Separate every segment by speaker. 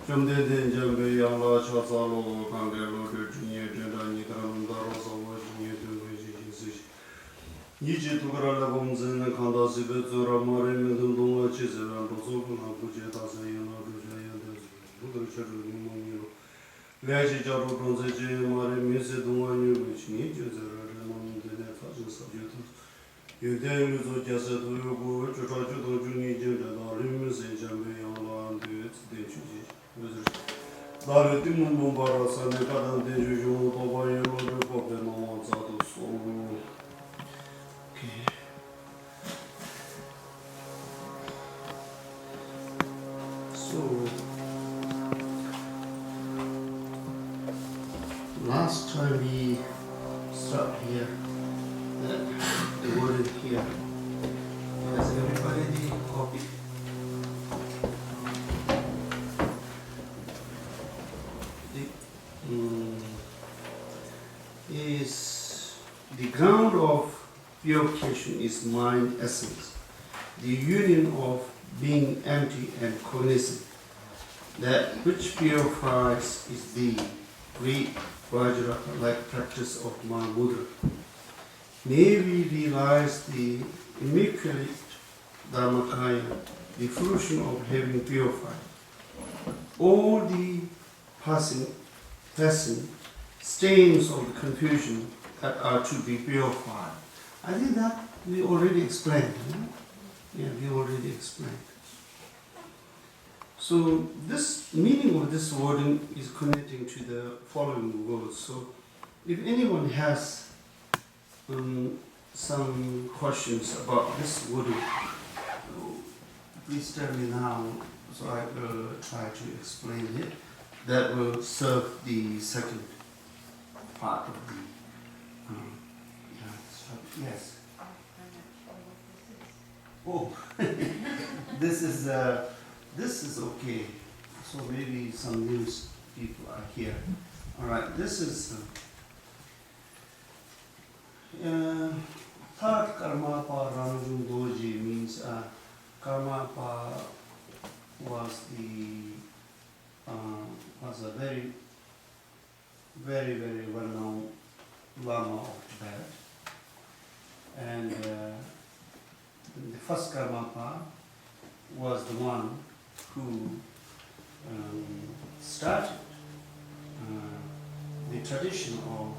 Speaker 1: Jumden Jambe Yala Chazalo, Kangelo, Junior, Nitran, Darosa, Junior, Niji Tukara Bones and Kanda Sibetsura, Marin, Duma, Chisel, and Rosokuna, Pujeta, Sayana, Ruja, Laji Jaro, Bronze, Marin, Miseduma, which needs among the fashions of YouTube. You then use what just to go to try to do Junior, and Rimus and Jambe Yala, and do it, they choose. Dare Timon Baras and the Kadan de Juju, Tobayo, Republic, no Zato, so. Okay. So, last time we start here, the word is here. Has everybody the copy? Is the ground of purification is mind essence, the union of being empty and cognizant. That which purifies is the great Vajra-like practice of Mahamudra. May we realize the immaculate Dharmakaya, the fruition of having purified all the passing stains of the confusion that are to be purified. I think that we already explained. Yeah, we already explained. So this meaning of this wording is connecting to the following words. So if anyone has some questions about this wording, please tell me now, so I will try to explain it. That will serve the second part of the yes. Oh, this is okay. So maybe some news people are here. All right, this is third Karmapa Rangjung Dorje means Karmapa was a very well-known Lama of Tibet, and the first Karmapa was the one who started the tradition of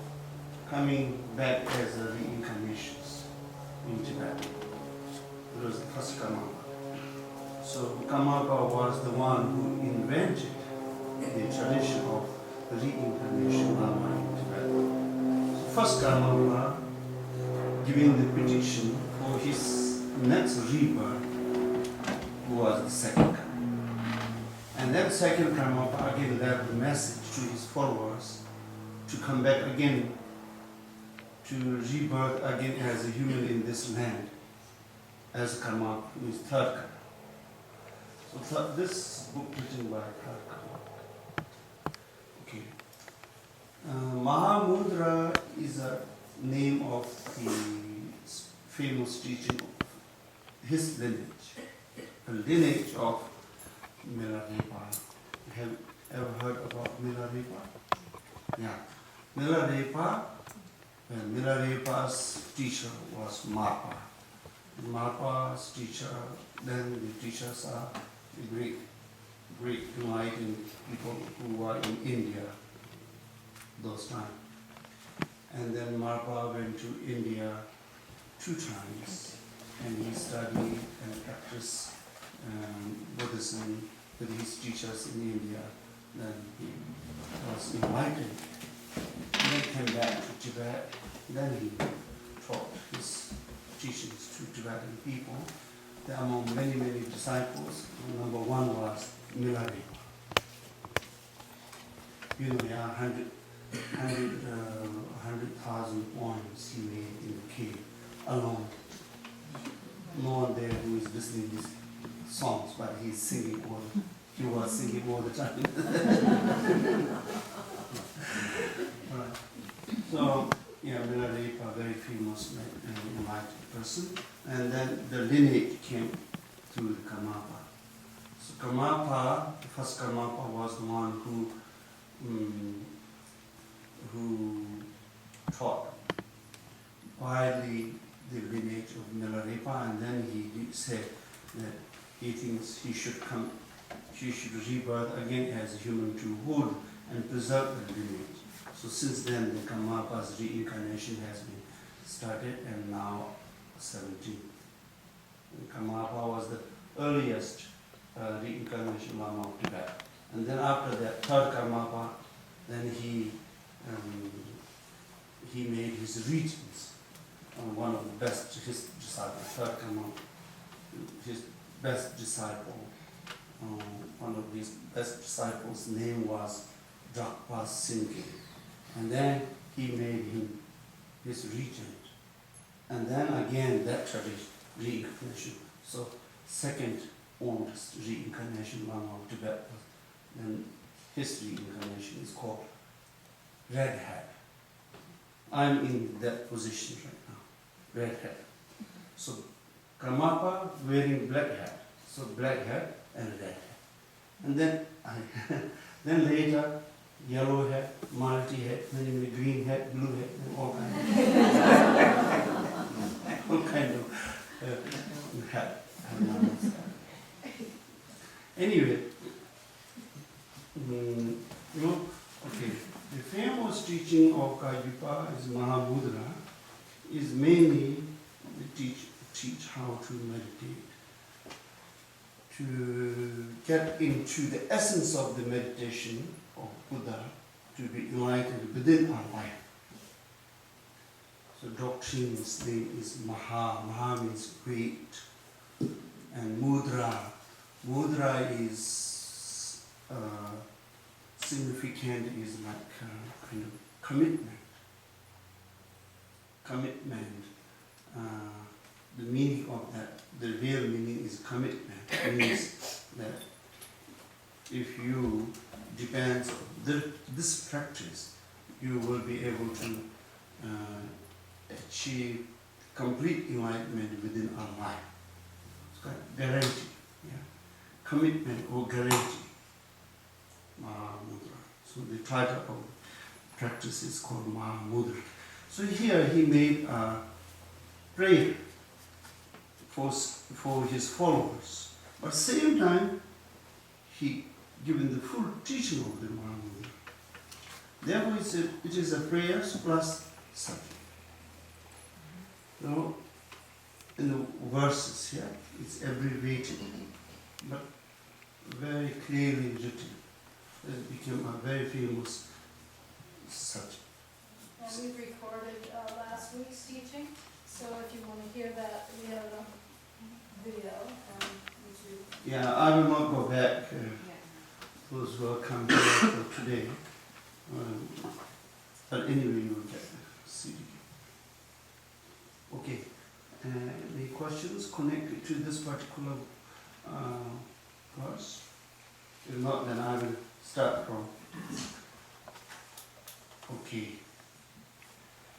Speaker 1: coming back as a reincarnations in Tibet. It was the first Karmapa. So Karmapa was the one who invented the tradition of reincarnation Lama in Tibet. So first Karmapa giving the prediction for his next rebirth was the second Karmapa. And then second Karmapa again left the message to his followers to come back again to rebirth again as a human in this land as Karmapa, who is third Karmapa. So this book written by third Karmapa. Okay. Mahamudra is a name of the famous teaching of his lineage, the lineage of Milarepa. Have you ever heard about Milarepa? Yeah. Milarepa's teacher was Marpa. Marpa's teacher, then the teachers are the great enlightened people who were in India those times. And then Marpa went to India 2 times, and he studied and practiced Buddhism with his teachers in India. Then he was enlightened. And then came back to Tibet. Then he taught his teachings to Tibetan people. There are among many disciples. Number 1 was Milarepa. You know, there are 100,000 poems he made in the cave alone. No one there who is listening to these songs, but he's singing he was singing all the time. Right. So, yeah, Milarepa, very famous enlightened person. And then the lineage came through the Karmapa. So Karmapa, the first Karmapa was the one who taught widely the lineage of Milarepa, and then he said that he thinks he should rebirth again as a human to hold and preserve the lineage. So since then, the Karmapa's reincarnation has been started, and now 17. And Karmapa was the earliest reincarnation Lama of Tibet. And then after that, third Karmapa, then he made his regents. One of the best, his disciple, third Karmapa, his best disciple, one of his best disciples' name was Drakpa Singh. And then he made him his regent. And then again that tradition, reincarnation. So second oldest reincarnation Lama of Tibet was, then his reincarnation is called Red Hat. I'm in that position right now, Red Hat. So Karmapa wearing black hat. So black hat and red hat. And then then later yellow hat, multi hat, then green hat, blue hat, and all kind of hat. Anyway, okay. The famous teaching of Karmapa is Mahamudra, is mainly teach how to meditate, to get into the essence of the meditation of Buddha, to be enlightened within our life. So doctrine's name is Maha. Maha means great. And Mudra. Mudra is significant, is like kind of commitment. Commitment. The meaning of that, the real meaning is commitment. It means that if you depend on this practice, you will be able to achieve complete enlightenment within our life. It's called guarantee, yeah? Commitment or guarantee. Mahamudra. So the title of the practice is called Mahamudra. So here he made a prayer for his followers. But at the same time, he given the full teaching of the Mahamudra. Therefore, it is a prayer plus subject. You know, in the verses here, it's abbreviated, but very clearly written. It became a very famous subject.
Speaker 2: And we've recorded last week's teaching, so if you want to hear that, we have a video on YouTube.
Speaker 1: Yeah, I will not go back. Those who are coming here for today. But anyway, you will get the CD. Okay. Any questions connected to this particular verse? If not, then I will start from. Okay.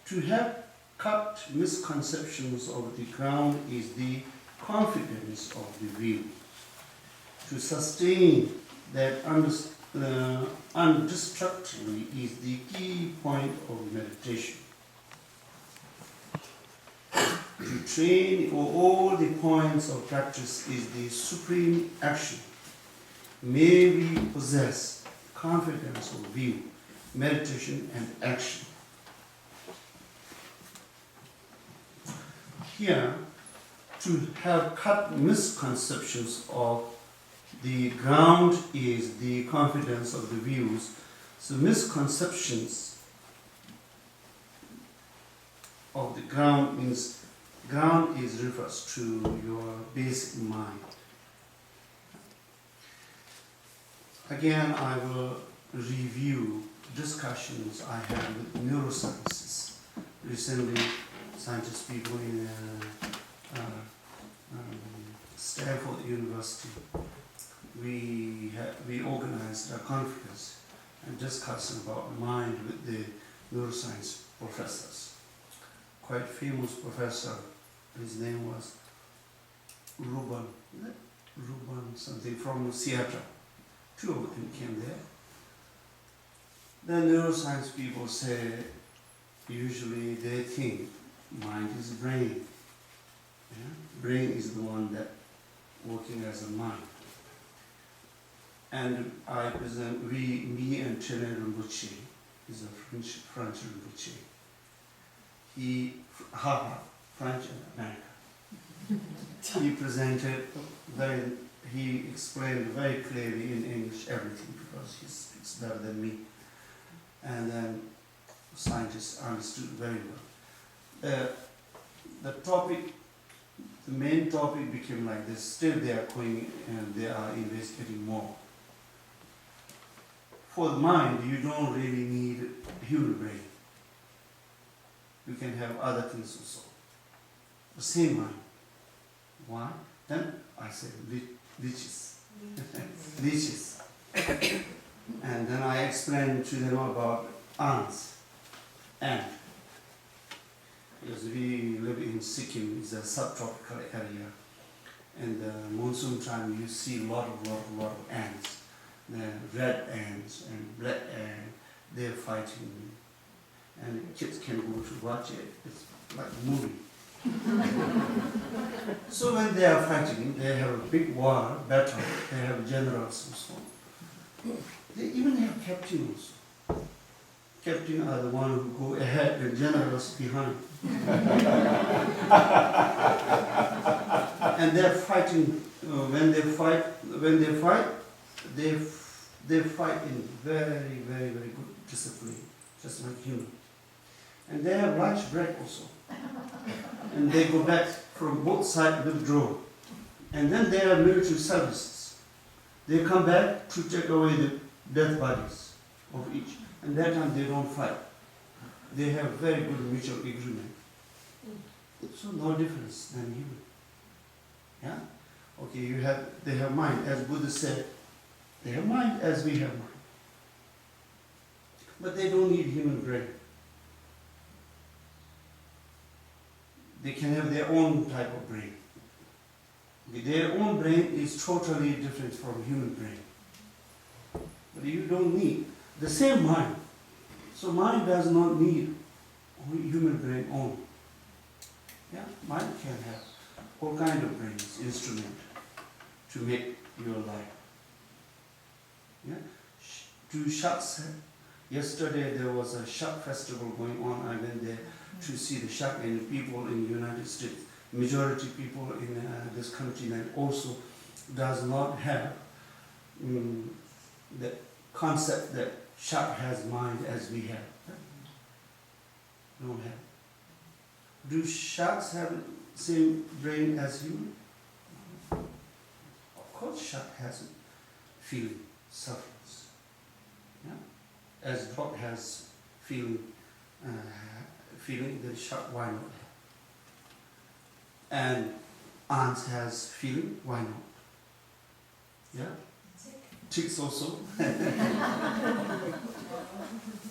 Speaker 1: To have cut misconceptions of the ground is the confidence of the view. To sustain that undestructively is the key point of meditation. To train all the points of practice is the supreme action. May we possess confidence of view, meditation and action. Here, to have cut misconceptions of the ground is the confidence of the views. So misconceptions of the ground means ground is refers to your basic mind. Again, I will review discussions I had with neurosciences. Recently, scientists people in Stanford University, we organized a conference and discussing about mind with the neuroscience professors. Quite famous professor, his name was Ruben Ruban, something from Seattle. 2 of them came there. The neuroscience people say, usually they think mind is brain. Yeah? Brain is the one that working as a mind. And I present, me and Tene Rinpoche, is a French Rinpoche. He, French and America. He presented he explained very clearly in English everything because he speaks better than me. And then scientists understood very well. The main topic became like this. Still they are going and they are investigating more. For the mind, you don't really need human brain. You can have other things also. The same mind. Why? Then I said leeches. Leeches. And then I explained to them about ants. Ant. Because we live in Sikkim, it's a subtropical area. And the monsoon time you see a lot of ants. The red ants and black ants, they're fighting. And kids can go to watch it. It's like a movie. So when they are fighting, they have a big war, battle, they have generals and so on. They even have captains also. Captains are the ones who go ahead and generals behind. And they're fighting, when they fight, they fight in very good discipline, just like human. And they have lunch break also. And they go back from both sides withdraw. And then they have military services. They come back to take away the dead bodies of each. And that time they don't fight. They have very good mutual agreement. So no difference than human. Yeah? Okay, they have mind, as Buddha said. They have mind as we have mind. But they don't need human brain. They can have their own type of brain. Their own brain is totally different from human brain. But you don't need the same mind. So mind does not need human brain only. Yeah, mind can have all kind of brains, instrument to make your life. Yeah, to sharks. Yesterday there was a shark festival going on. I went there to see the shark, and people in the United States, majority people in this continent also does not have the concept that shark has mind as we have. Don't have. Do sharks have the same brain as human? Of course shark has feeling, sufferings. Yeah? As dog has feeling, the shark, why not? And ants has feeling, why not? Yeah? Ticks also.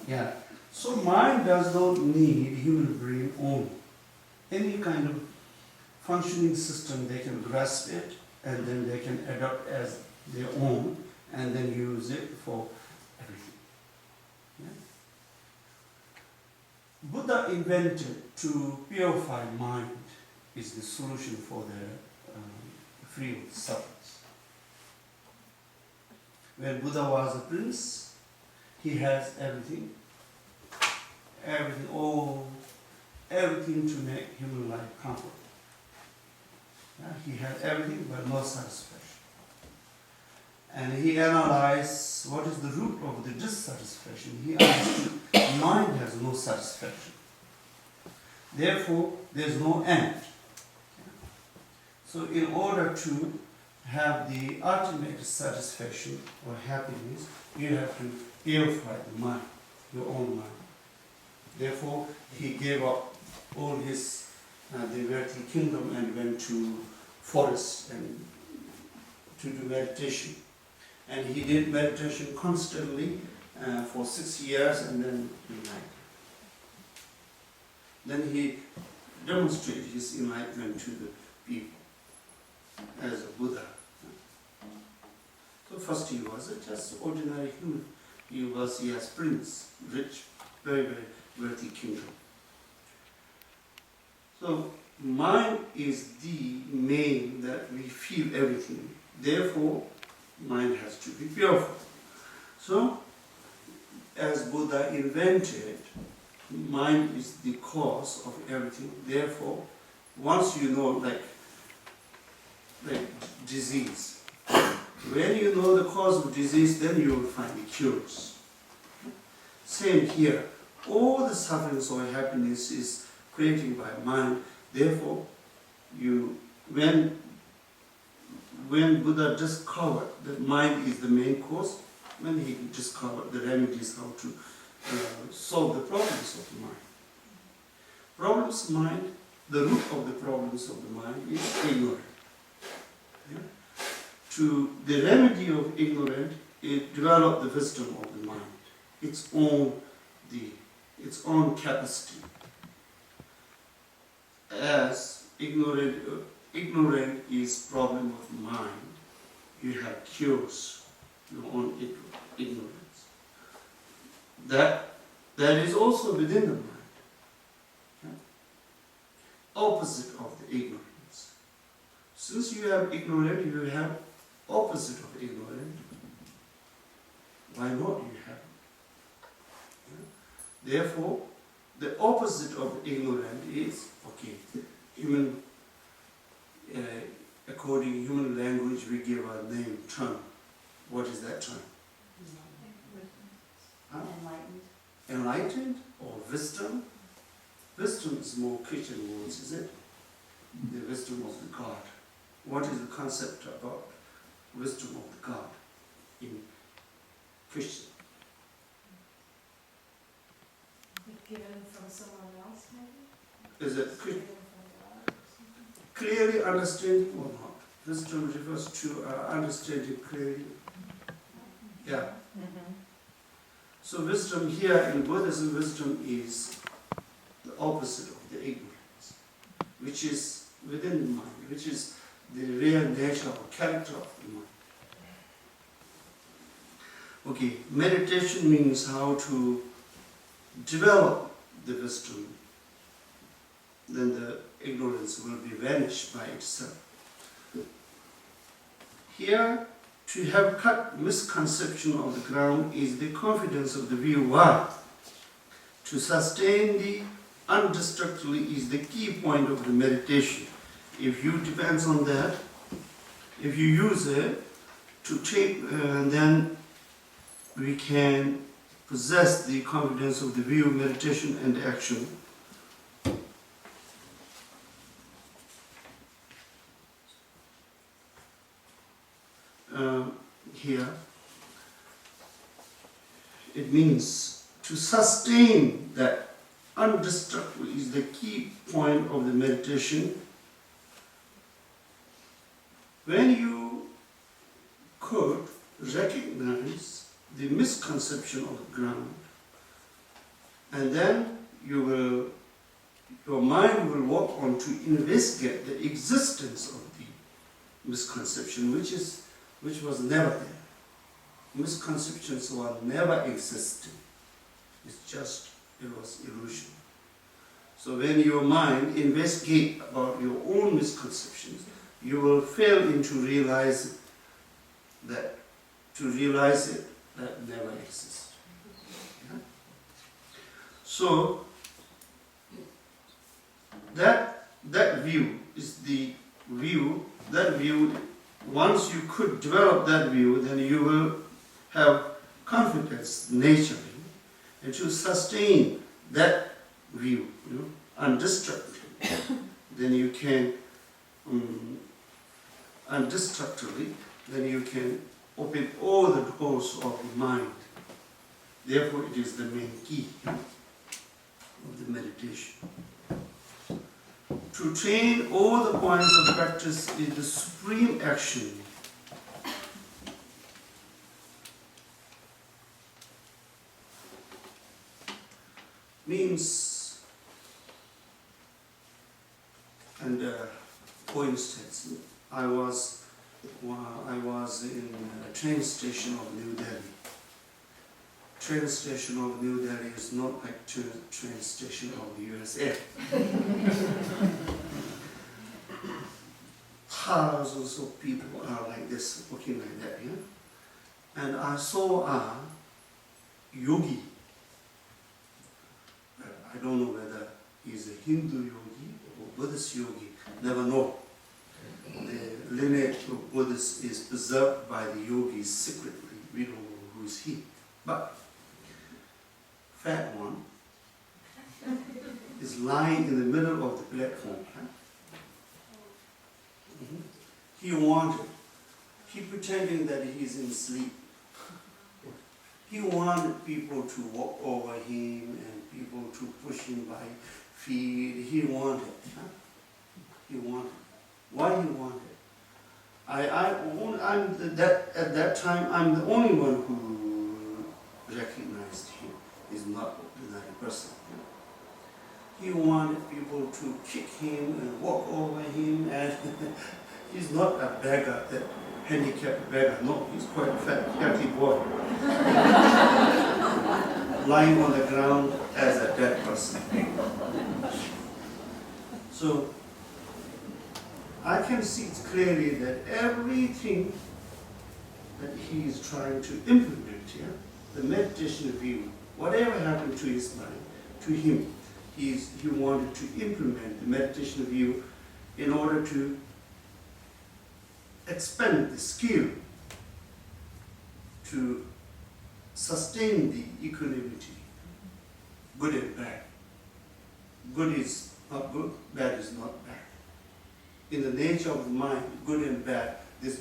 Speaker 1: Yeah. So mind does not need human brain only. Any kind of functioning system, they can grasp it and then they can adopt as their own and then use it for everything. Yeah? Buddha invented to purify mind is the solution for the free of sufferings. When Buddha was a prince, he has everything to make human life comfortable. Yeah, he had everything but no satisfaction. And he analyzed what is the root of the dissatisfaction. He understood mind has no satisfaction. Therefore, there is no end. So in order to have the ultimate satisfaction or happiness, you have to purify the mind, your own mind. Therefore, he gave up all his the earthly kingdom and went to forest and to do meditation. And he did meditation constantly for 6 years and then enlightened. Then he demonstrated his enlightenment to the people as a Buddha. So first he was just ordinary human. He was as prince, rich, very, very wealthy kingdom. So mind is the main that we feel everything. Therefore, mind has to be pure. So, as Buddha invented, mind is the cause of everything. Therefore, once you know, like disease, when you know the cause of disease, then you will find the cures. Same here. All the sufferings or happiness is created by mind. Therefore, when Buddha discovered that mind is the main cause, when he discovered the remedies how to solve the problems of the mind. Problems mind, the root of the problems of the mind is ignorance. Yeah? To the remedy of ignorance, it develop the wisdom of the mind, its own capacity. As ignorant is problem of mind, you have cures your own ignorance. That is also within the mind. Okay? Opposite of the ignorance. Since you have ignorant, you have opposite of ignorant. Why not you have? Yeah? Therefore, the opposite of ignorant is, okay, human, according to human language, we give a name, term. What is that term? Huh? Enlightened or wisdom? Wisdom is more Christian words, is it? The wisdom of the God. What is the concept about wisdom of the God in Christian?
Speaker 2: Given from someone else, maybe?
Speaker 1: Is it
Speaker 2: Given from God or something?
Speaker 1: clearly understanding or not? Wisdom refers to understanding clearly. Yeah. So wisdom here in Buddhism, wisdom is the opposite of the ignorance, which is within the mind, which is the real nature or character of the mind. Okay, meditation means how to develop the wisdom, then the ignorance will be vanished by itself. Here, to have cut misconception of the ground is the confidence of the view. Why? To sustain the undestructively is the key point of the meditation. If you depends on that, if you use it to take, then we can possess the confidence of the view, meditation and action. Here, it means to sustain that undestructible is the key point of the meditation. When you could recognize the misconception of the ground, and then your mind will walk on to investigate the existence of the misconception, which was never there. Misconceptions were never existing. It was illusion. So when your mind investigates about your own misconceptions, you will fail into realize that never exists. Yeah? So that view is the view. That view, once you could develop that view, then you will have confidence naturally, and to sustain that view, undestructively, then you can undestructively, then you can open all the doors of the mind. Therefore, it is the main key of the meditation. To train all the points of practice is the supreme action. Means, and for instance, I was I was in a train station of New Delhi. Train station of New Delhi is not like train station of the USA. Thousands of people are like this, looking like that, yeah? And I saw a yogi. I don't know whether he's a Hindu yogi or Buddhist yogi, never know. The lineage of Buddhists is preserved by the yogis secretly. We don't know who is he. But fat one is lying in the middle of the platform. He pretending that he's in sleep. He wanted people to walk over him and people to push him by feet. He wanted. He wanted. Why he wanted? At that time, I'm the only one who recognized him. He's not another person. He wanted people to kick him and walk over him, and he's not a beggar, a handicapped beggar. No, he's quite a fat, healthy boy. Lying on the ground as a dead person. So, I can see clearly that everything that he is trying to implement here, the meditation view, whatever happened to his mind, to him, he wanted to implement the meditation view in order to expand the skill to sustain the equanimity, good and bad. Good is not good, bad is not bad. In the nature of the mind, good and bad, this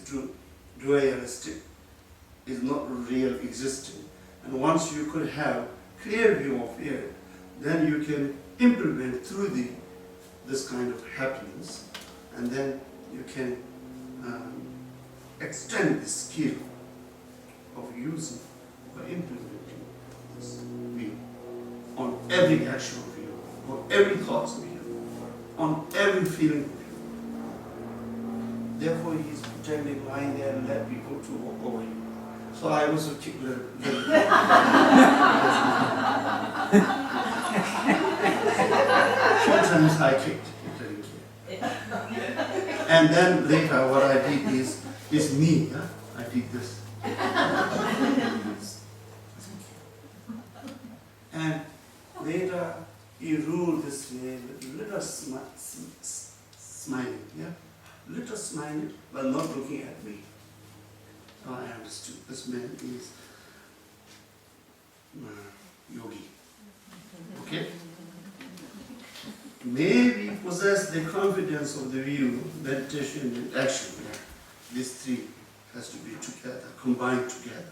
Speaker 1: dualistic is not real existing. And once you could have clear view of it, then you can implement through this kind of happiness, and then you can extend the skill of using or implementing this view on every action of you, on every thought of you, on every feeling of you. Therefore, he is pretending lying there and let people to walk over him. So I also kick little. Few times I kicked, he didn't care. And then later what I did is me, huh? I did this. And later he ruled this way with little smiling, yeah? Little smiling, but not looking at me. So I understood this man is yogi. Okay? Maybe possess the confidence of the view, meditation and action. Yeah? These three has to be together, combined together.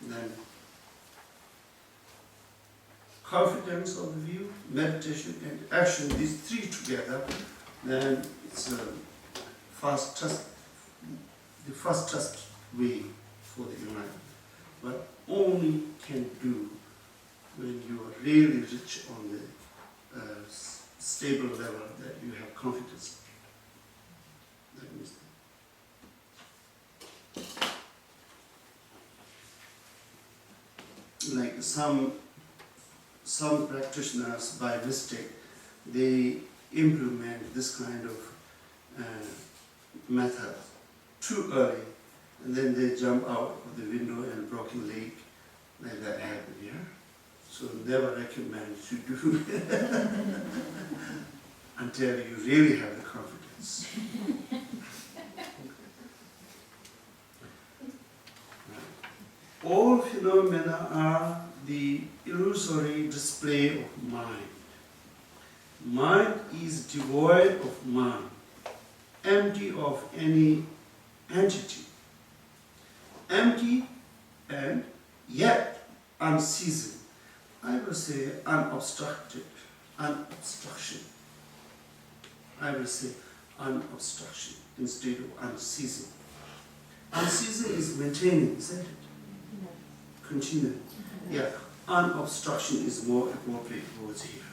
Speaker 1: And then confidence of the view, meditation and action, these three together, then it's the fastest way for the enlightenment. But only can do when you are really rich on the stable level that you have confidence. That means like some practitioners by mistake, they implement this kind of method too early, and then they jump out of the window and broken leg, like that happened, yeah? So never recommend to do until you really have the confidence. All phenomena are the illusory display of mind. Mind is devoid of mind, empty of any entity, empty and yet unceasing. I will say unobstructed, unobstruction. I will say unobstruction instead of unceasing. Unceasing is maintaining, isn't it? Continuing. Yeah, unobstruction is more appropriate words here.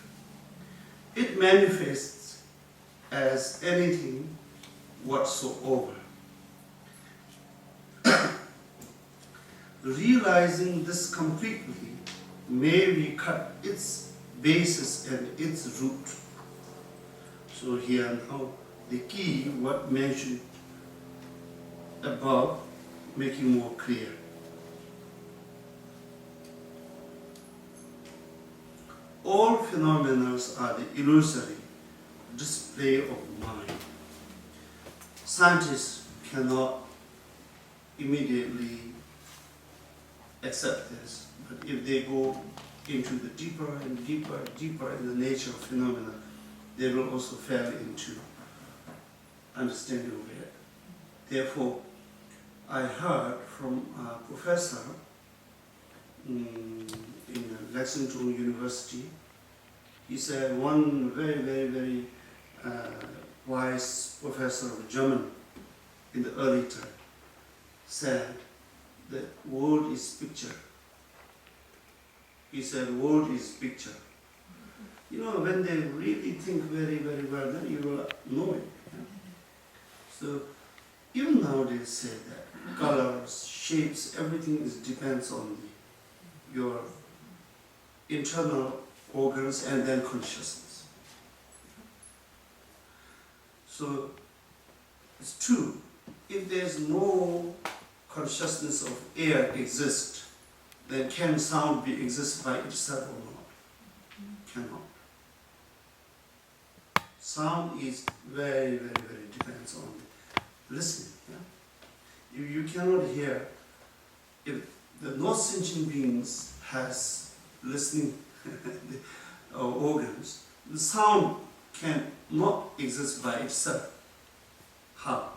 Speaker 1: It manifests as anything whatsoever. realizing this completely, may we cut its basis and its root. So here now the key, what mentioned above, making more clear. All phenomena are the illusory display of mind. Scientists cannot immediately accept this, but if they go into the deeper and deeper and deeper in the nature of phenomena, they will also fall into understanding of it. Therefore, I heard from a professor in Lexington University. He said one very wise professor of German in the early time said the world is picture. He said world is picture. You know, when they really think very well, then you will know it. Yeah? So even nowadays say that colors, shapes, everything depends on your internal organs and then consciousness. So it's true, if there's no consciousness of air exist, then can sound exist by itself or not? Cannot. Sound is very depends on listening. Yeah? You cannot hear, if the non-sentient beings has listening organs, the sound can not exist by itself. How?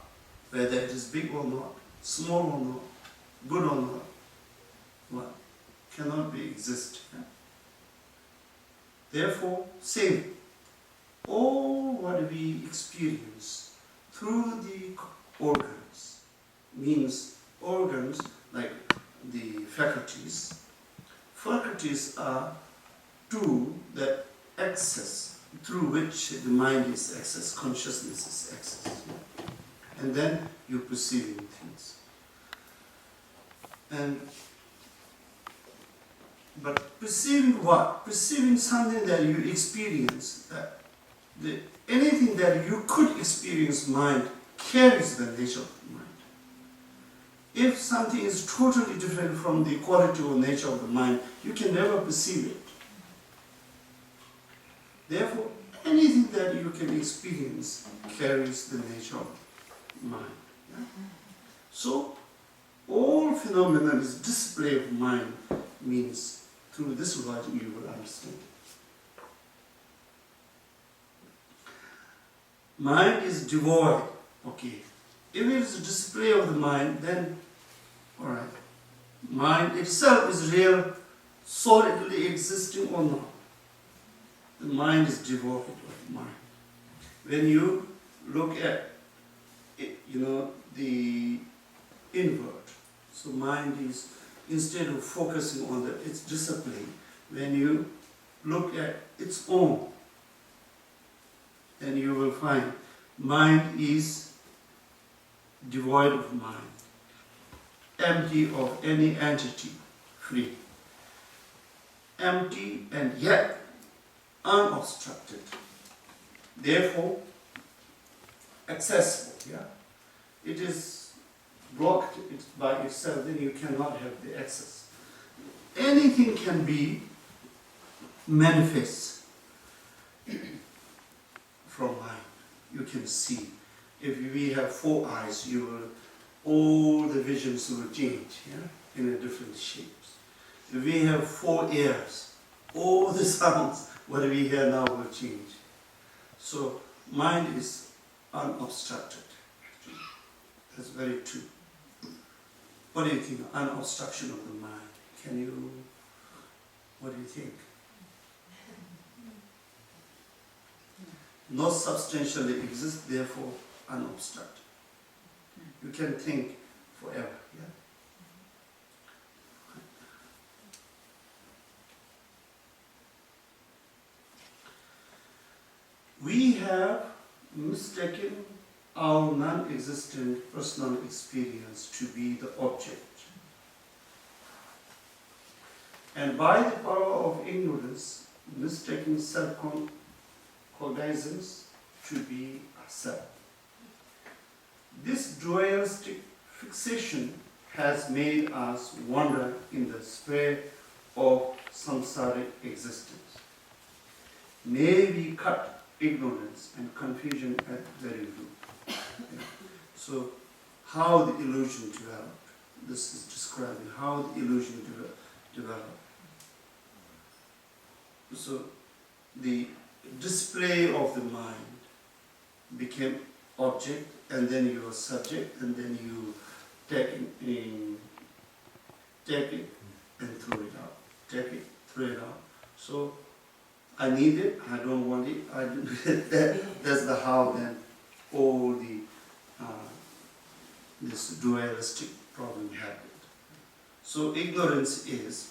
Speaker 1: Whether it is big or not, small or not, good or not, what? Cannot be exist. Yeah? Therefore, same. All what we experience through the organs, means organs like the faculties. Faculties are two that access, through which the mind is accessed, consciousness is accessed. And then you're perceiving things. But perceiving what? Perceiving something that you experience. Anything that you could experience, mind carries the nature of the mind. If something is totally different from the quality or nature of the mind, you can never perceive it. Therefore, anything that you can experience carries the nature of mind. Yeah? So, all phenomena is display of mind, means through this logic you will understand. Mind is devoid. Okay. If it is a display of the mind, then, alright, mind itself is real, solidly existing or not. The mind is devoid of mind. When you look at it, the invert, so mind is, instead of focusing on its discipline, when you look at its own, then you will find mind is devoid of mind, empty of any entity, free. Empty and yet unobstructed. Therefore, accessible. Yeah? It is blocked by itself, then you cannot have the access. Anything can be manifest from mind. You can see. If we have 4 eyes, all the visions will change, yeah? In a different shapes. If we have 4 ears, all the sounds what we hear now will change. So mind is unobstructed. That's very true. What do you think? Unobstruction of the mind. What do you think? Not substantially exist, therefore unobstructed. You can think forever. Yeah? We have mistaken our non-existent personal experience to be the object And by the power of ignorance, mistaking self-cognizance to be a self. This dualistic fixation has made us wander in the sphere of samsaric existence. May we cut ignorance and confusion at the very root. So, how the illusion developed. This is describing how the illusion developed. So, the display of the mind became object, and then you are subject, and then you take it and throw it out. Take it, throw it out. So, I need it, I don't want it, I don't that's the how then all the this dualistic problem happened. So ignorance is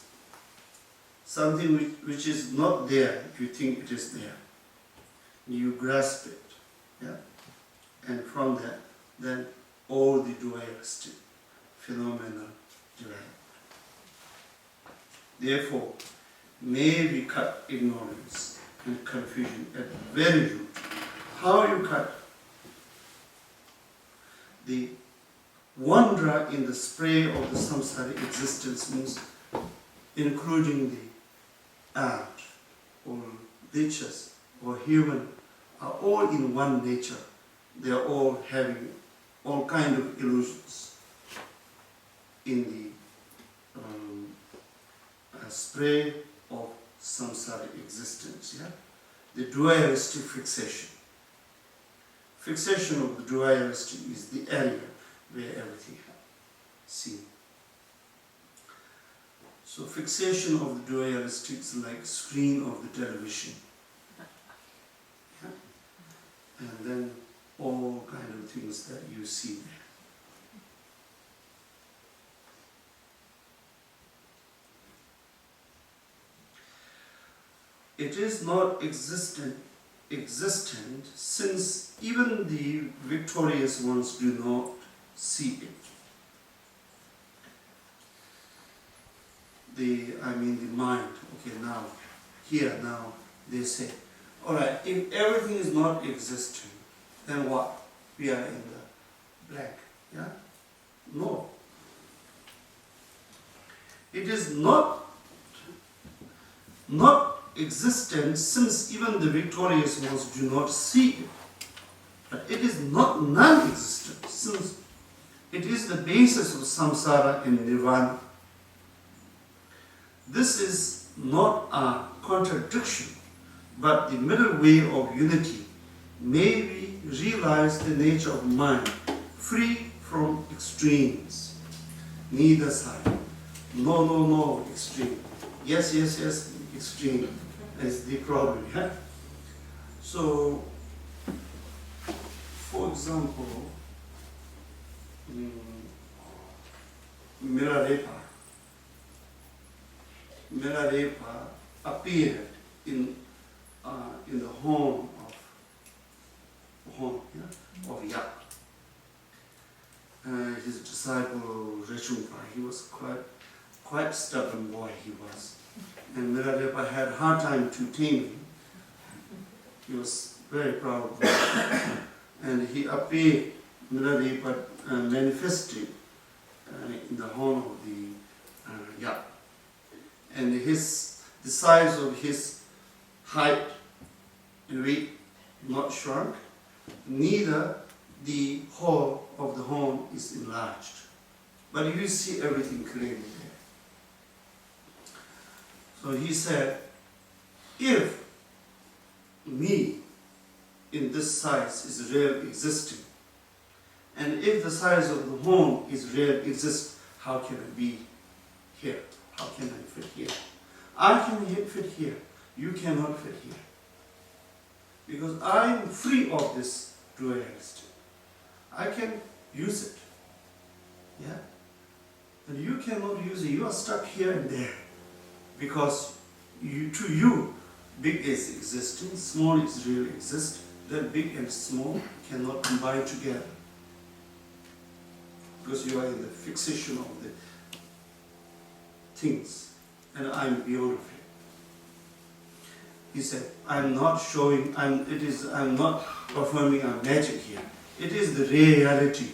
Speaker 1: something which is not there, you think it is there. You grasp it, yeah? And from that, then all the dualistic phenomena develop. Therefore, may we cut ignorance and confusion at the very root. How you cut? The wander in the spray of the samsaric existence means including the art or natures or human are all in one nature. They are all having all kind of illusions in the spray of samsaric existence. Yeah? The dualistic fixation. Fixation of the dualistic is the area where everything happens. See. So fixation of the dualistic is like screen of the television. Yeah? And then all kind of things that you see there. It is not existent since even the victorious ones do not see it. The mind, okay, now they say, alright, if everything is not existing, then what? We are in the blank, yeah? No. It is not existent since even the victorious ones do not see it. But it is not non-existent since it is the basis of samsara and nirvana. This is not a contradiction, but the middle way of unity. May we realize the nature of mind, free from extremes. Neither side. No, extreme. Yes, extreme. That's the problem. Yeah? So, for example, Milarepa appeared in the home of Yap. His disciple Rishumpa, he was quite stubborn boy he was. And Milarepa had a hard time to tame him. He was very proud boy. And he appeared, Milarepa manifested in the home of the Yap. And the size of his height and weight not shrunk, neither the hall of the home is enlarged. But you see everything clearly there. So he said, if me in this size is real existing, and if the size of the home is real exist, how can I be here? How can I fit here? I can fit here. You cannot fit here. Because I am free of this duality. I can use it. Yeah? And you cannot use it. You are stuck here and there. Because to you, big is existing, small is really exist. Then big and small cannot combine together. Because you are in the fixation of the things. and I'm beyond of it. He said, I'm not performing a magic here. It is the reality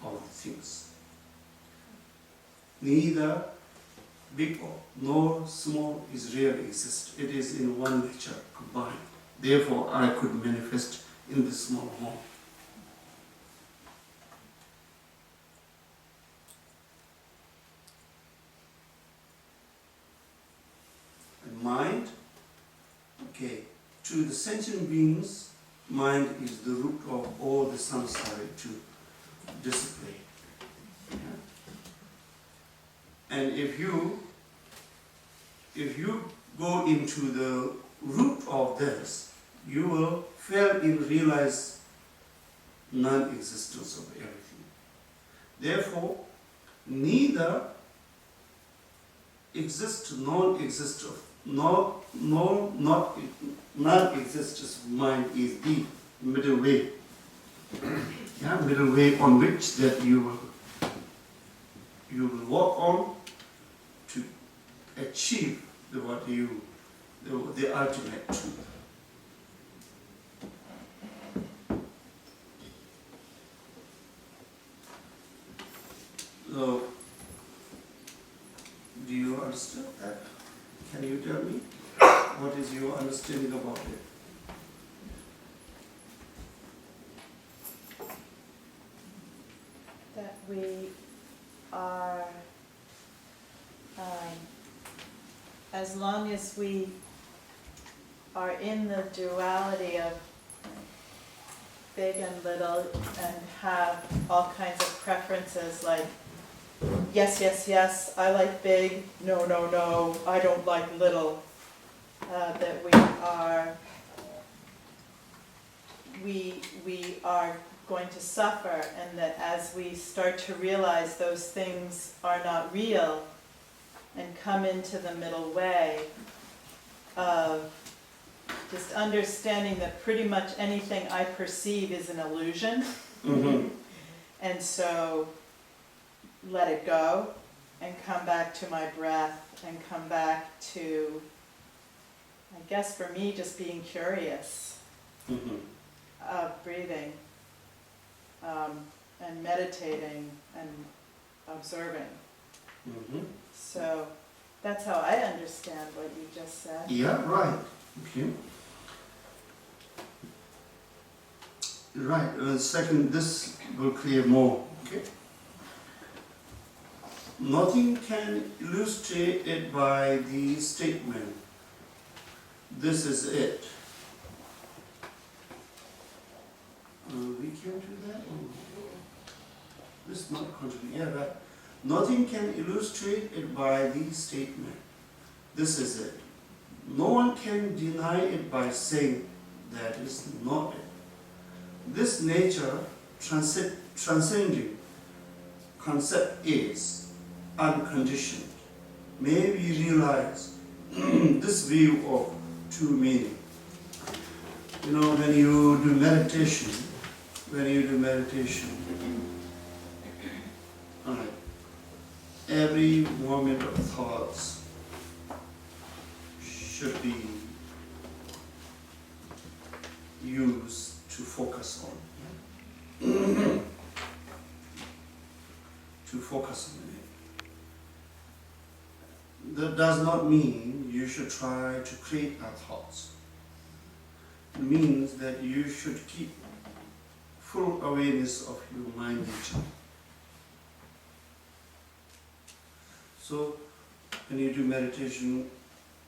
Speaker 1: of the things. Neither big nor small is really exist. It is in one nature combined. Therefore, I could manifest in the small home. And mind, okay, to the sentient beings, mind is the root of all the samsara to display. Yeah? And if you go into the root of this, you will fail in realize non-existence of everything. Therefore, neither non-existence of mind is the middle way. Yeah, middle way on which that you will walk on to achieve the ultimate truth. So, do you understand that? Can you tell me what is your understanding about it?
Speaker 3: That we are, as long as we are in the duality of big and little and have all kinds of preferences like yes, yes, yes, I like big, no, no, no, I don't like little, that we are going to suffer, and that as we start to realize those things are not real and come into the middle way of just understanding that pretty much anything I perceive is an illusion, and so let it go and come back to my breath and come back to, I guess for me, just being curious of breathing and meditating and observing. So that's how I understand what you just said.
Speaker 1: Yeah, right. Okay. Right. Second, this will clear more. Okay. Nothing can illustrate it by the statement, this is it. We can do that? This is not contributing. Yeah, right. Nothing can illustrate it by the statement, this is it. No one can deny it by saying that is not it. This nature transcending concept is unconditioned. May we realize this view of true meaning. You know, when you do meditation, alright, every moment of thoughts should be used to focus on. To focus on it. That does not mean you should try to create our thoughts. It means that you should keep full awareness of your mind nature. So, when you do meditation,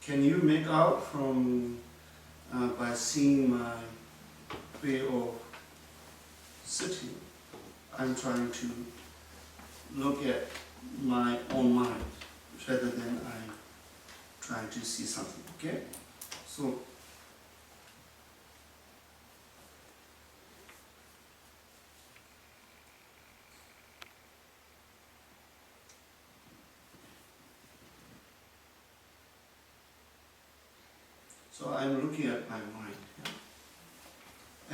Speaker 1: can you make out from, by seeing my way of sitting, I'm trying to look at my own mind rather than I'm trying to see something, okay? So, I'm looking at my mind, yeah?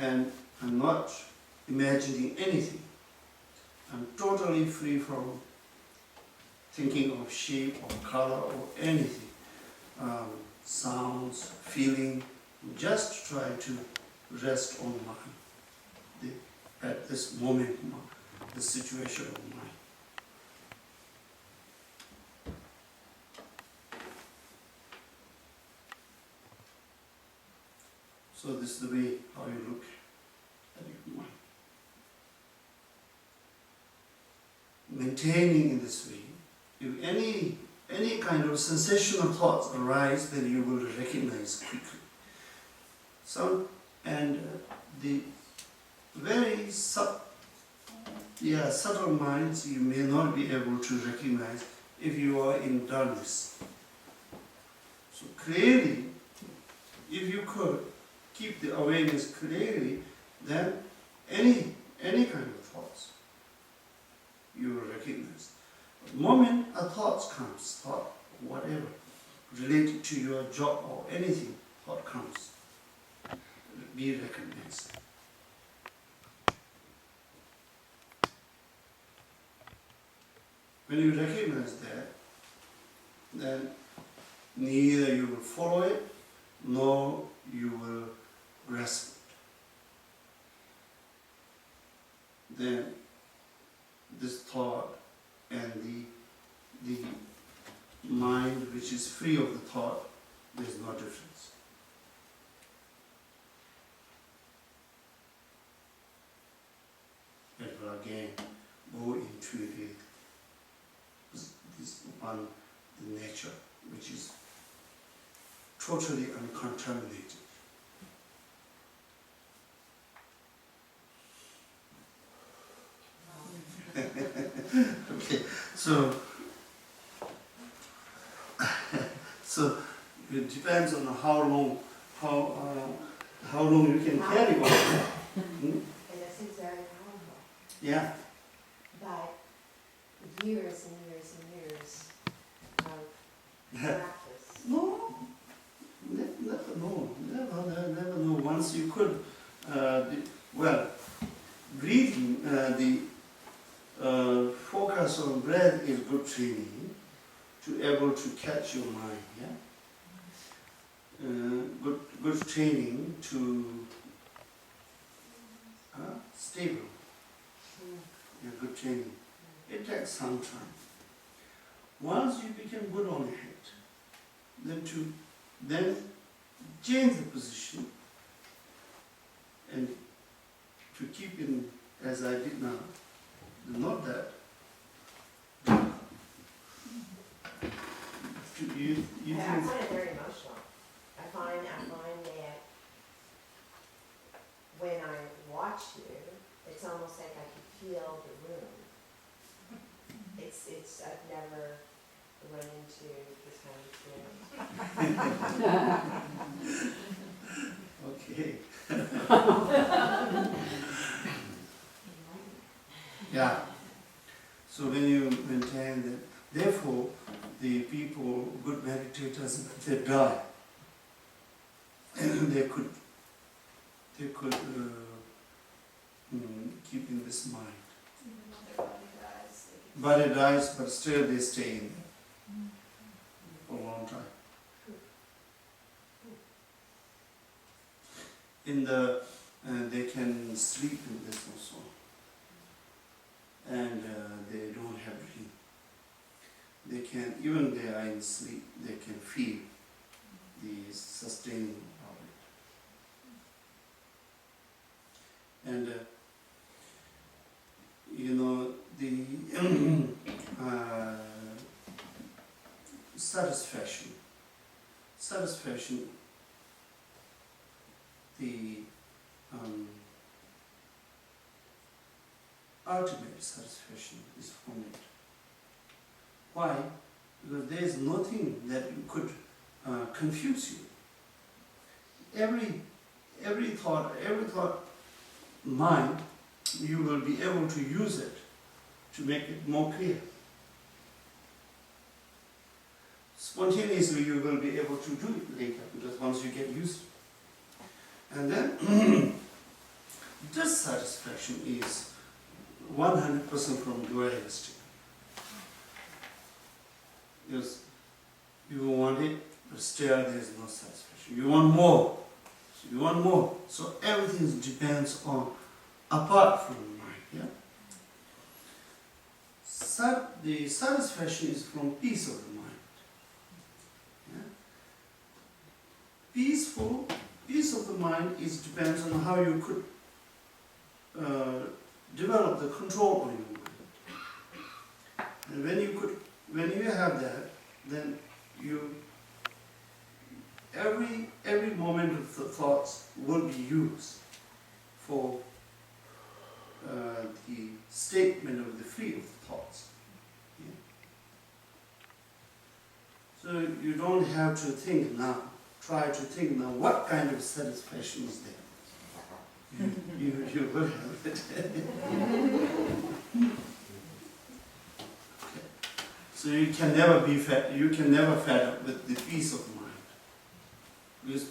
Speaker 1: And I'm not imagining anything. I'm totally free from thinking of shape or color or anything, sounds, feeling. Just try to rest on mind, at this moment, the situation of mind. So this is the way how you look at your mind. Maintaining in this way, if any kind of sensational thoughts arise, then you will recognize quickly. The very subtle minds you may not be able to recognize if you are in darkness. So clearly, if you could keep the awareness clearly, then any kind of thoughts you will recognize. The moment a thought comes, thought whatever, related to your job or anything, thought comes, be recognized. When you recognize that, then neither you will follow it, nor you will grasp it. Then this thought and the mind which is free of the thought, there is no difference. It will again go into this upon the nature which is totally uncontaminated. Okay, so it depends on how long you can carry on.
Speaker 4: And this is very powerful.
Speaker 1: Yeah.
Speaker 4: But years and years and years of practice.
Speaker 1: No, never know. Once you could, breathing, the focus on breath is good training to able to catch your mind. Yeah, good training to stable. Yeah, good training. It takes some time. Once you become good on it, then change the position and to keep in as I did now. Not that. You
Speaker 4: I
Speaker 1: think,
Speaker 4: find it very emotional. I find that when I watch you, it's almost like I can feel the room. I've never run into this kind of experience.
Speaker 1: okay. Yeah. So when you maintain that, therefore, the people, good meditators, they die, and they could keep in this mind.
Speaker 2: Even though their body dies, they can
Speaker 1: Body dies, but still they stay in there for a long time. They can sleep in this also, and they don't have dream. They can, even they are in sleep, they can feel the sustaining of it. And the satisfaction, the ultimate satisfaction is from it. Why? Because there is nothing that could confuse you. Every thought mind, you will be able to use it to make it more clear. Spontaneously you will be able to do it later, because once you get used to it. And then this satisfaction is 100% from dualistic. Yes, you want it, but still there is no satisfaction. You want more. So you want more. So everything depends on apart from the mind. Yeah. The satisfaction is from peace of the mind. Yeah? Peace of the mind is depends on how you could develop the control on your mind. And when you have that, then you every moment of the thoughts will be used for the statement of the free of the thoughts. Yeah? So you don't have to think now. Try to think now what kind of satisfaction is there. You will have it. Okay. So you can never be fed. You can never fed up with the peace of mind. Because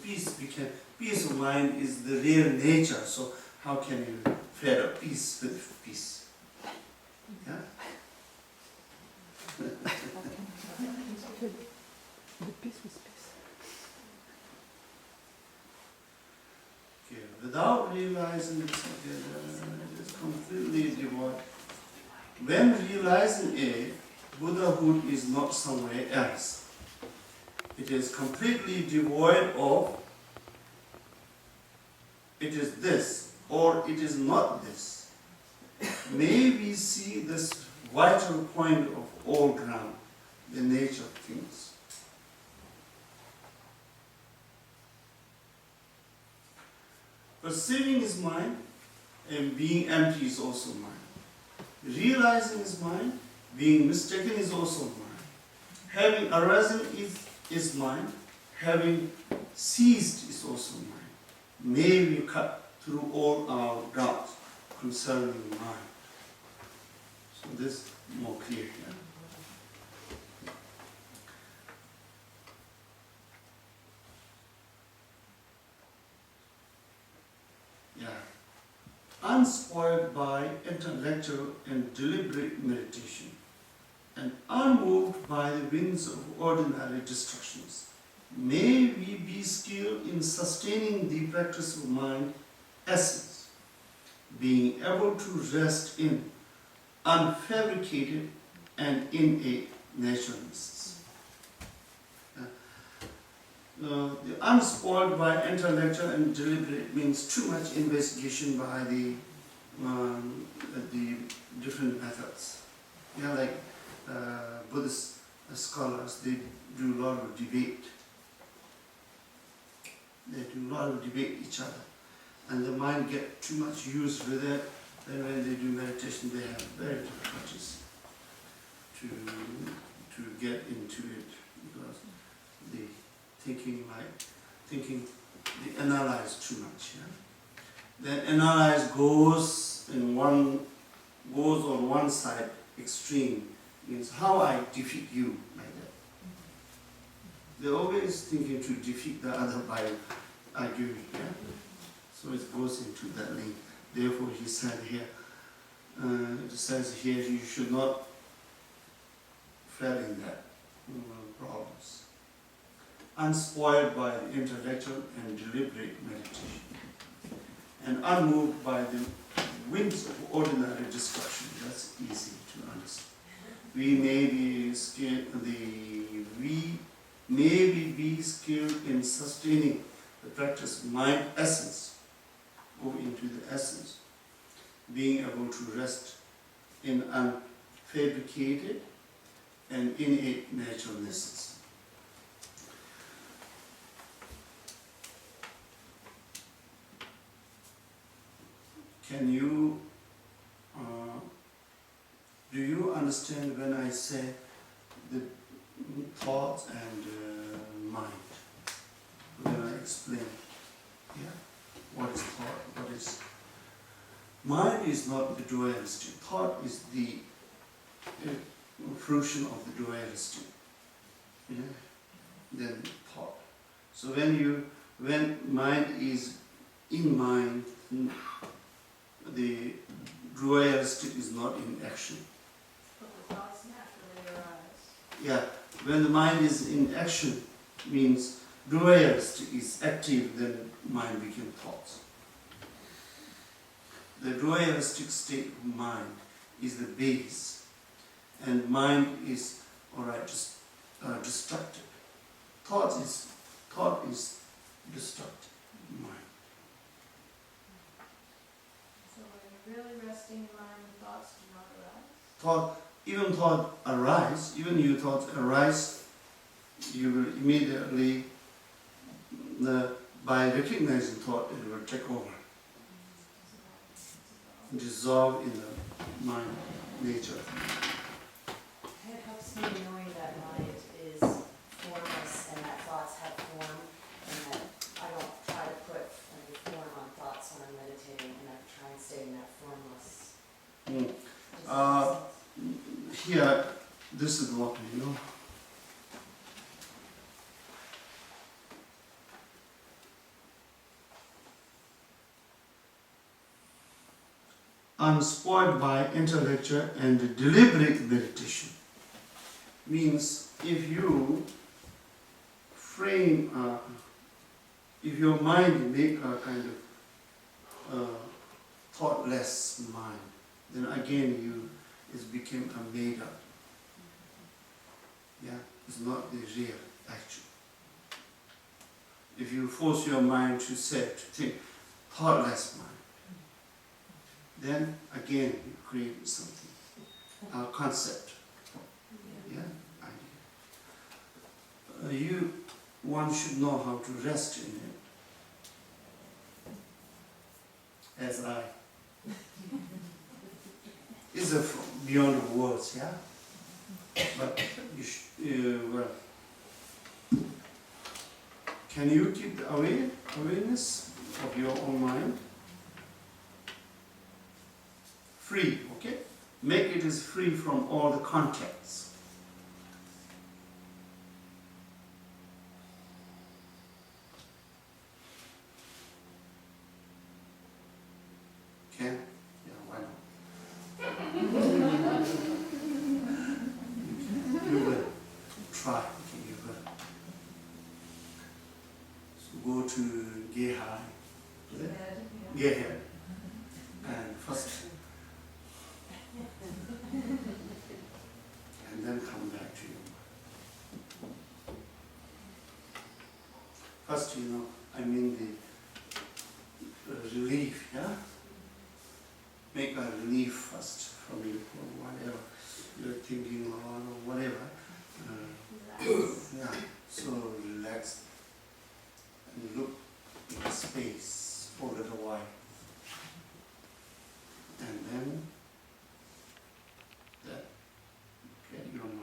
Speaker 1: peace of mind is the real nature. So how can you fed up peace with peace? Yeah? Okay, without realizing it's completely devoid. When realizing it, Buddhahood is not somewhere else. It is completely devoid of it is this or it is not this. May we see this vital point of all ground, the nature of things. Perceiving is mind, and being empty is also mind. Realizing is mind, being mistaken is also mind. Having arisen is mind, having ceased is also mind. May we cut through all our doubts concerning mind. So this is more clear here. Yeah. Unspoiled by intellectual and deliberate meditation, and unmoved by the winds of ordinary distractions, may we be skilled in sustaining the practice of mind essence, being able to rest in unfabricated and innate naturalness. The unspoiled by intellectual and deliberate means too much investigation by the different methods. Yeah, like Buddhist scholars, they do a lot of debate. They do a lot of debate each other, and the mind get too much used with it. Then when they do meditation, they have very difficulties to get into it because they they analyze too much. Yeah? Then analyze goes on one side extreme, means how I defeat you like that. They're always thinking to defeat the other by arguing. Yeah? So it goes into that link. Therefore, he said here, it says here, you should not fall in that problems. Unspoiled by the intellectual and deliberate meditation, and unmoved by the winds of ordinary destruction. That's easy to understand. We may be skilled in sustaining the practice of mind essence. Go into the essence, being able to rest in unfabricated and innate naturalnesses. Can you, do you understand when I say the thoughts and mind? When I explain, yeah, what is thought, what is... Mind is not the duality. Thought is the fruition of the duality. Yeah? Then thought. So when mind is in mind, the duality is not in action.
Speaker 2: But the thoughts naturally arise.
Speaker 1: Yeah, When the mind is in action, means dualistic is active, then mind becomes thoughts. The dualistic state of mind is the base, and mind is destructive. Thought is destructive. Mind.
Speaker 2: So when you're really resting your mind, thoughts do not arise?
Speaker 1: Thought arise, you will immediately, by recognizing thought, it will take over, dissolve in the mind nature.
Speaker 4: It helps me knowing that mind is formless and that thoughts have form, and that I don't try to put any form on thoughts when I'm meditating, and I try and stay in that formless.
Speaker 1: Here, this is what we know. Unspoiled by intellectual and deliberate meditation means if you frame, if your mind make a kind of thoughtless mind, then again it's become a made up. Yeah, it's not the real, actual. If you force your mind to think thoughtless mind, then again you create something, a concept, idea. One should know how to rest in it. As I, it's beyond words, yeah. But can you keep the awareness of your own mind? Free, okay? Make it as free from all the contacts. Okay? Yeah, why not? You will try, okay, you will. So go to Geha, Geha, and first. And then come back to you. First, I mean the relief, yeah? Make a relief first from you, from whatever you're thinking or whatever. Yeah, so relax and look in space for a little while. And then get your mind.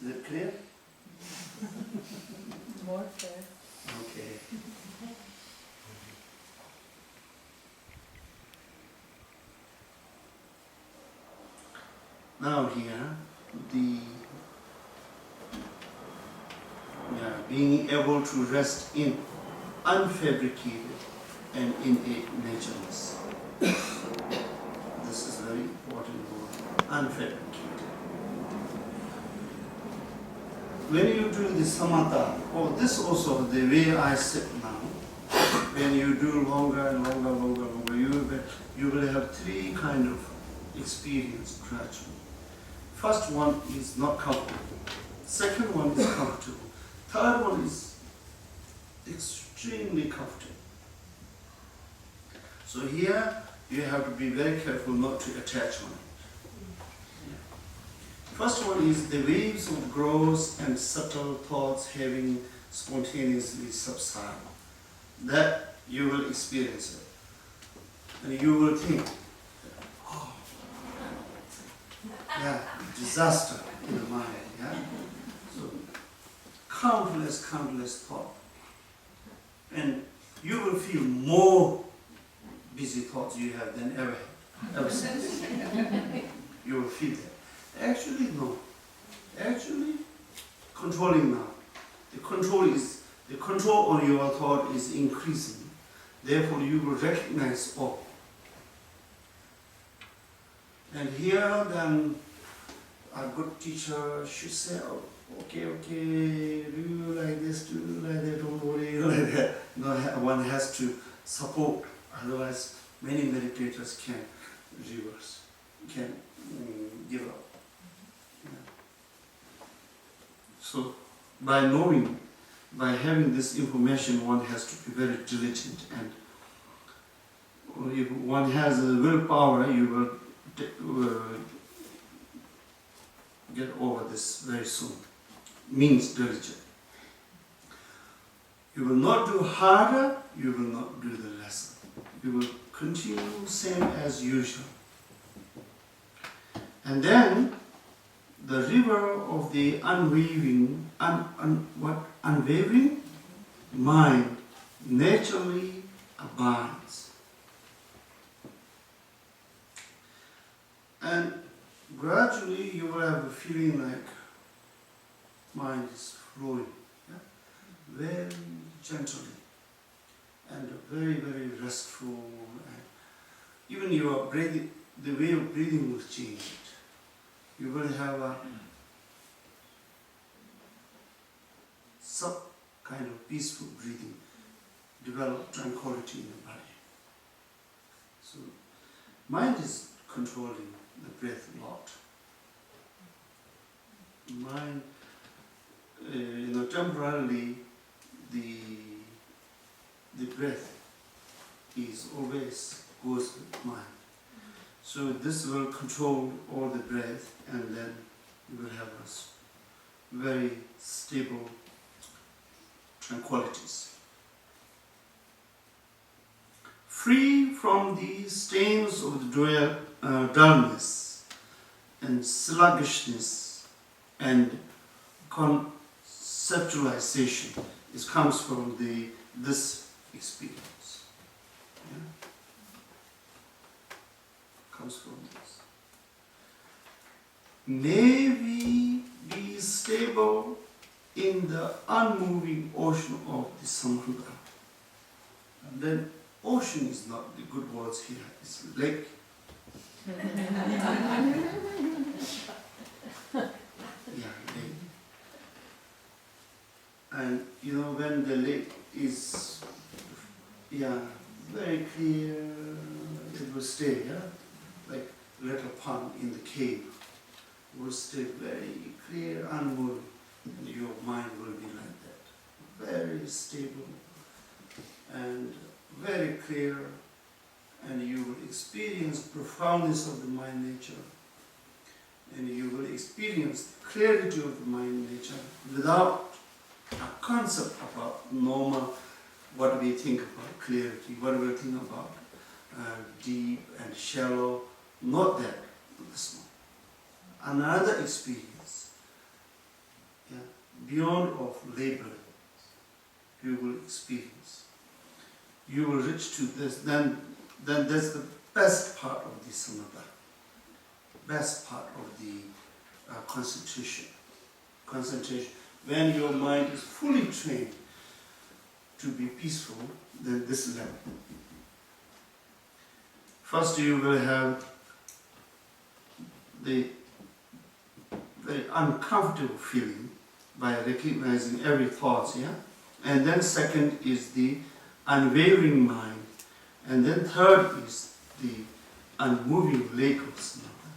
Speaker 1: Is it clear?
Speaker 3: More clear.
Speaker 1: Okay. Now here, being able to rest in unfabricated and innate natureness. This is very important word, unfabricated. When you do the samatha, this also the way I sit now, when you do longer and longer, you will have three kind of experience gradually. First one is not comfortable. Second one is comfortable. Third one is extremely comfortable. So here you have to be very careful not to attach on it. First one is the waves of gross and subtle thoughts having spontaneously subside. That you will experience it. And you will think, oh, yeah, disaster in the mind, yeah? So, countless thoughts. And you will feel more busy thoughts you have than ever since. You will feel that. Actually, no. Actually, controlling now. The control on your thought is increasing. Therefore, you will recognize all. And here, then, a good teacher should say, oh, okay, do like this, do like that, don't worry, like that. No, one has to support, otherwise many meditators can reverse, can give up. Yeah. So, by knowing, by having this information, one has to be very diligent, and if one has a willpower, you will get over this very soon. Means diligent. You will not do harder, you will not do the lesser. You will continue same as usual. And then the river of the unwavering mind naturally abides. And gradually you will have a feeling like mind is flowing, yeah? Very gently and very restful. And even your breathing, the way of breathing will change. You will have a kind of peaceful breathing, develop tranquility in the body. So, mind is controlling the breath a lot. Mind, temporarily, the breath is always goes with mind. So this will control all the breath, and then you will have a very stable tranquilities. Free from the stains of the dullness and sluggishness and conceptualization. It comes from this experience. Yeah? Comes from this. May we be stable in the unmoving ocean of the Samantra. And then ocean is not the good words here, it's lake. Yeah, lake. And when the lake is very clear, it will stay, like little pond in the cave. It will stay very clear, unmoving. And your mind will be like that. Very stable and very clear, and you will experience profoundness of the mind nature, and you will experience clarity of the mind nature without a concept about normal, what we think about clarity, what we think about deep and shallow, not that, this one. Another experience, beyond of labeling, you will experience. You will reach to this, then that's the best part of the samatha, best part of the concentration. When your mind is fully trained to be peaceful, then this level. First you will have the very uncomfortable feeling by recognizing every thought, and then second is the unwavering mind, and then third is the unmoving lake of samatha.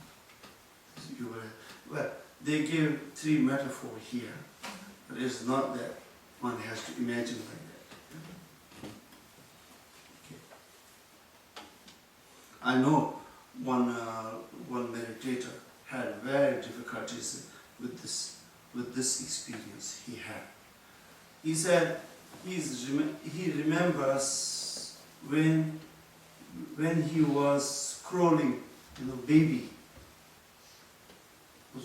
Speaker 1: Well, they give three metaphors here, but it's not that one has to imagine like that. Okay. I know one meditator, had very difficulties with this experience he had. He said he remembers when he was crawling, baby, was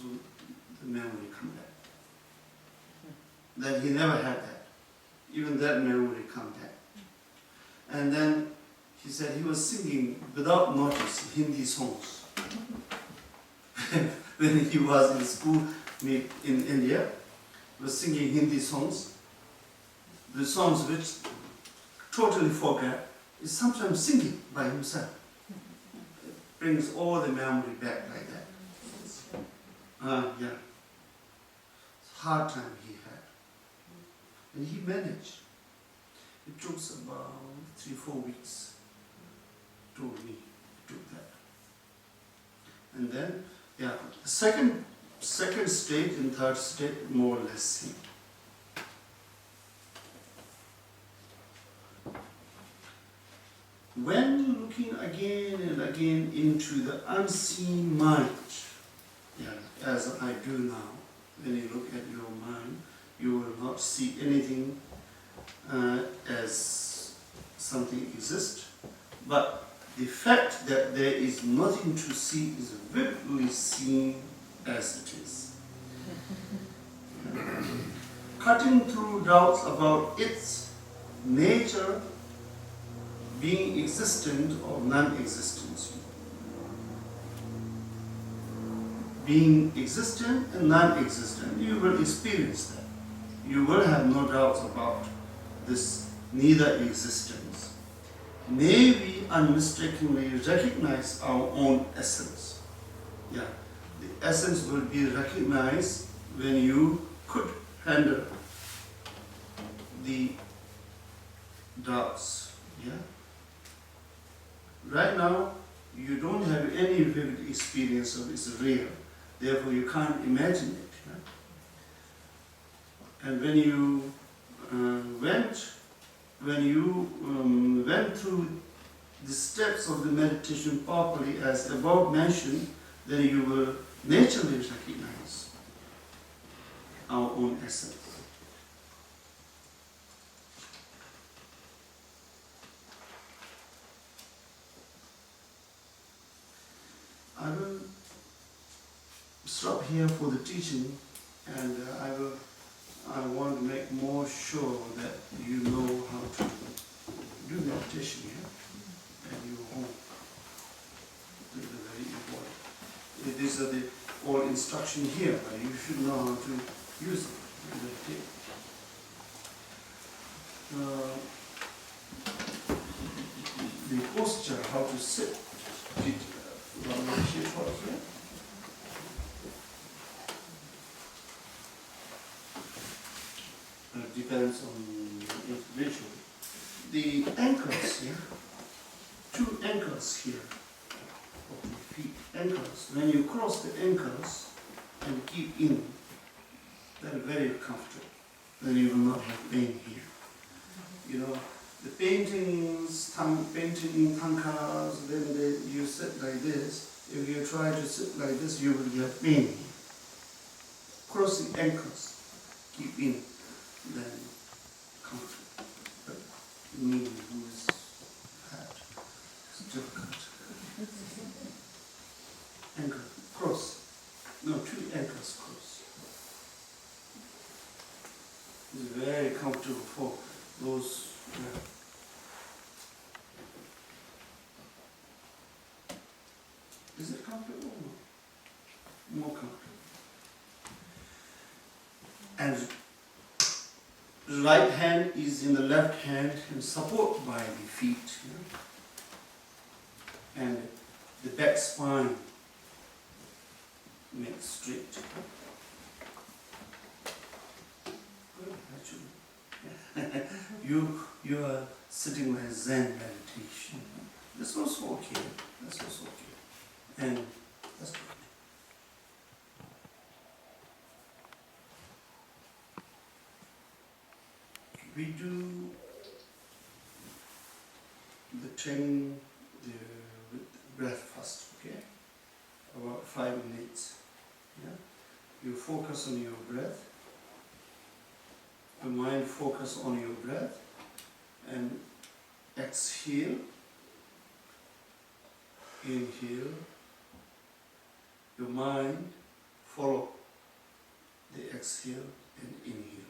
Speaker 1: the memory come back. That he never had that. Even that memory come back. And then he said he was singing without notice Hindi songs. When he was in school in India, he was singing Hindi songs. The songs which totally forget is sometimes singing by himself. It brings all the memory back like that. Yeah. It's a hard time he had. And he managed. It took about 3-4 weeks. Told me to do that. And then, yeah, the second state and third state more or less same. When looking again and again into the unseen mind, as I do now, when you look at your mind, you will not see anything as something exists, but the fact that there is nothing to see is vividly seen as it is. Cutting through doubts about its nature being existent or non-existent. Being existent and non-existent, you will experience that. You will have no doubts about this neither existence. May we unmistakably recognize our own essence. Yeah, the essence will be recognized when you could handle the doubts. Yeah. Right now, you don't have any vivid experience of it's real. Therefore, you can't imagine it. Yeah? And when you went through the steps of the meditation properly, as above mentioned, then you will naturally recognize our own essence. I will stop here for the teaching, and I want to make more sure that you know how to do meditation here at your home. This is very important. These are the all instruction here, but you should know how to use it and meditate. The posture, how to sit. Depends on individual. The ankles here, 2 ankles here of the feet, ankles. When you cross the ankles and keep in, they're very comfortable. Then you will not have pain here. The paintings, painting tankas, then you sit like this. If you try to sit like this, you will get pain here. Cross the ankles, keep in, then comfortable. But me, who is fat, it's difficult. Ankle, cross. No, 2 ankles cross. It's very comfortable for those. Is it comfortable? More comfortable. And the right hand is in the left hand and support by the feet. And the back spine makes straight. Good, actually. You are sitting like Zen meditation. This was okay. This was okay. And that's good. We do the training with breath first, okay? about 5 minutes. Yeah? You focus on your breath. The mind focus on your breath and exhale. Inhale. Your mind follow the exhale and inhale.